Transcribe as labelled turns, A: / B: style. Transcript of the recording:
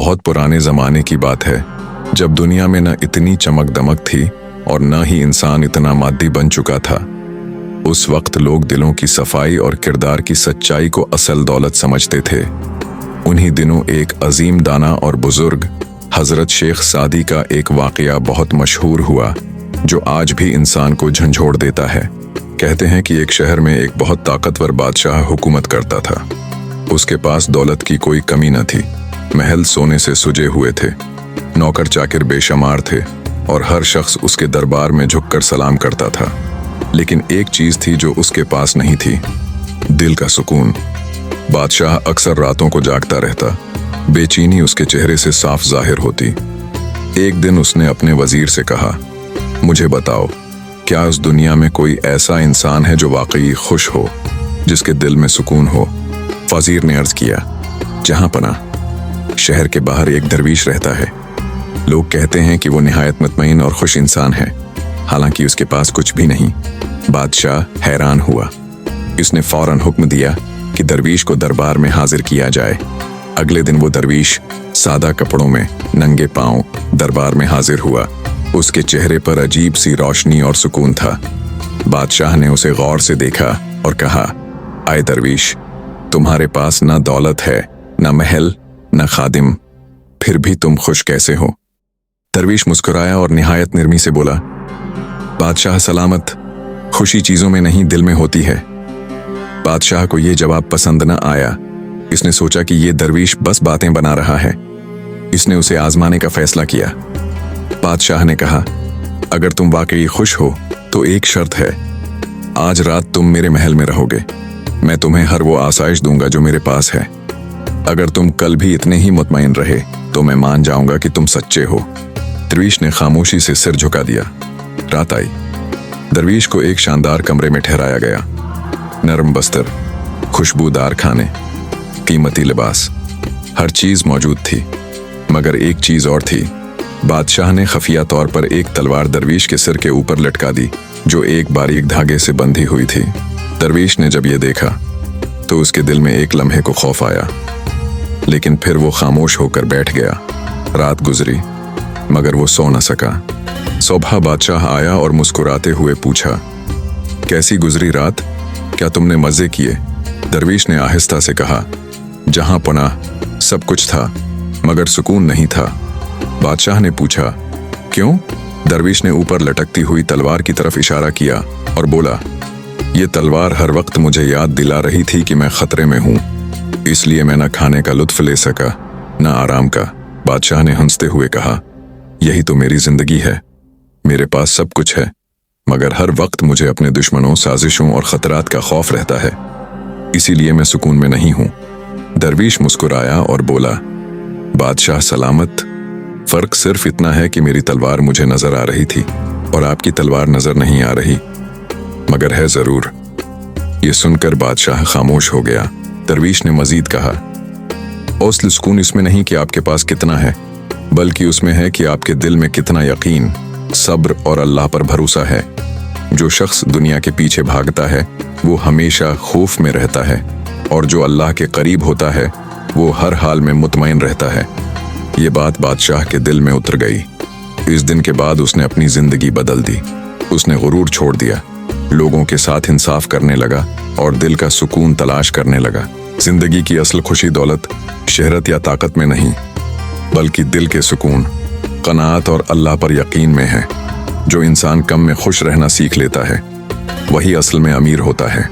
A: बहुत पुराने ज़माने की बात है, जब दुनिया में न इतनी चमक दमक थी और न ही इंसान इतना मादी बन चुका था। उस वक्त लोग दिलों की सफाई और किरदार की सच्चाई को असल दौलत समझते थे। उन्हीं दिनों एक अजीम दाना और बुजुर्ग हज़रत शेख सादी का एक वाक़या बहुत मशहूर हुआ, जो आज भी इंसान को झंझोड़ देता है। कहते हैं कि एक शहर में एक बहुत ताकतवर बादशाह हुकूमत करता था। उसके पास दौलत की कोई कमी न थी। महल सोने से सुजे हुए थे, नौकर चाकर बेशुमार थे और हर शख्स उसके दरबार में झुककर सलाम करता था। लेकिन एक चीज़ थी जो उसके पास नहीं थी, दिल का सुकून। बादशाह अक्सर रातों को जागता रहता, बेचैनी उसके चेहरे से साफ जाहिर होती। एक दिन उसने अपने वजीर से कहा, मुझे बताओ, क्या उस दुनिया में कोई ऐसा इंसान है जो वाकई खुश हो, जिसके दिल में सुकून हो? वजीर ने अर्ज किया, जहां पनाह, शहर के बाहर एक दरवीश रहता है। लोग कहते हैं कि वो निहायत मुतमईन और खुश इंसान है, हालांकि उसके पास कुछ भी नहीं। बादशाह हैरान हुआ। इसने फौरन हुक्म दिया कि दरवीश को दरबार में हाजिर किया जाए। अगले दिन वो दरवीश सादा कपड़ों में नंगे पांव दरबार में हाजिर हुआ। उसके चेहरे पर अजीब सी रोशनी और सुकून था। बादशाह ने उसे गौर से देखा और कहा, आए दरवीश, तुम्हारे पास न दौलत है, न महल, न खादिम, फिर भी तुम खुश कैसे हो? दरवीश मुस्कुराया और निहायत नरमी से बोला, बादशाह सलामत, खुशी चीजों में नहीं दिल में होती है। बादशाह को यह जवाब पसंद न आया। इसने सोचा कि यह दरवीश बस बातें बना रहा है। इसने उसे आजमाने का फैसला किया। बादशाह ने कहा, अगर तुम वाकई खुश हो तो एक शर्त है, आज रात तुम मेरे महल में रहोगे। मैं तुम्हें हर वो आसाइश दूंगा जो मेरे पास है। अगर तुम कल भी इतने ही मुतमईन रहे तो मैं मान जाऊंगा कि तुम सच्चे हो। दरवीश ने खामोशी से सिर झुका दिया। रात आई। दरवीश को एक शानदार कमरे में ठहराया गया। नरम बस्तर, खुशबूदार खाने, कीमती लिबास, हर चीज मौजूद थी। मगर एक चीज और थी। बादशाह ने खफिया तौर पर एक तलवार दरवीश के सिर के ऊपर लटका दी, जो एक बारीक धागे से बंधी हुई थी। दरवीश ने जब यह देखा तो उसके दिल में एक लम्हे को खौफ आया, लेकिन फिर वो खामोश होकर बैठ गया। रात गुजरी, मगर वो सो न सका। सुबह बादशाह आया और मुस्कुराते हुए पूछा, कैसी गुजरी रात? क्या तुमने मजे किए? दरवीश ने आहिस्ता से कहा, जहां पनाह सब कुछ था, मगर सुकून नहीं था। बादशाह ने पूछा, क्यों? दरवीश ने ऊपर लटकती हुई तलवार की तरफ इशारा किया और बोला, ये तलवार हर वक्त मुझे याद दिला रही थी कि मैं खतरे में हूं, इसलिए मैं न खाने का लुत्फ ले सका, न आराम का। बादशाह ने हंसते हुए कहा, यही तो मेरी जिंदगी है। मेरे पास सब कुछ है, मगर हर वक्त मुझे अपने दुश्मनों, साजिशों और खतरात का खौफ रहता है, इसीलिए मैं सुकून में नहीं हूं। दरवीश मुस्कुराया और बोला, बादशाह सलामत, फर्क सिर्फ इतना है कि मेरी तलवार मुझे नजर आ रही थी और आपकी तलवार नजर नहीं आ रही, मगर है जरूर। ये सुनकर बादशाह खामोश हो गया। दरवीश ने मजीद कहा, असल सुकून इसमें नहीं कि आपके पास कितना है, बल्कि उसमें है कि आपके दिल में कितना यकीन, सब्र और अल्लाह पर भरोसा है। जो शख्स दुनिया के पीछे भागता है वो हमेशा खौफ में रहता है, और जो अल्लाह के करीब होता है वो हर हाल में मुतमईन रहता है। ये बात बादशाह के दिल में उतर गई। इस दिन के बाद उसने अपनी जिंदगी बदल दी। उसने गुरूर छोड़ दिया, लोगों के साथ इंसाफ करने लगा और दिल का सुकून तलाश करने लगा। जिंदगी की असल खुशी दौलत, शहरत या ताकत में नहीं, बल्कि दिल के सुकून, कनाअत और अल्लाह पर यकीन में है। जो इंसान कम में खुश रहना सीख लेता है, वही असल में अमीर होता है।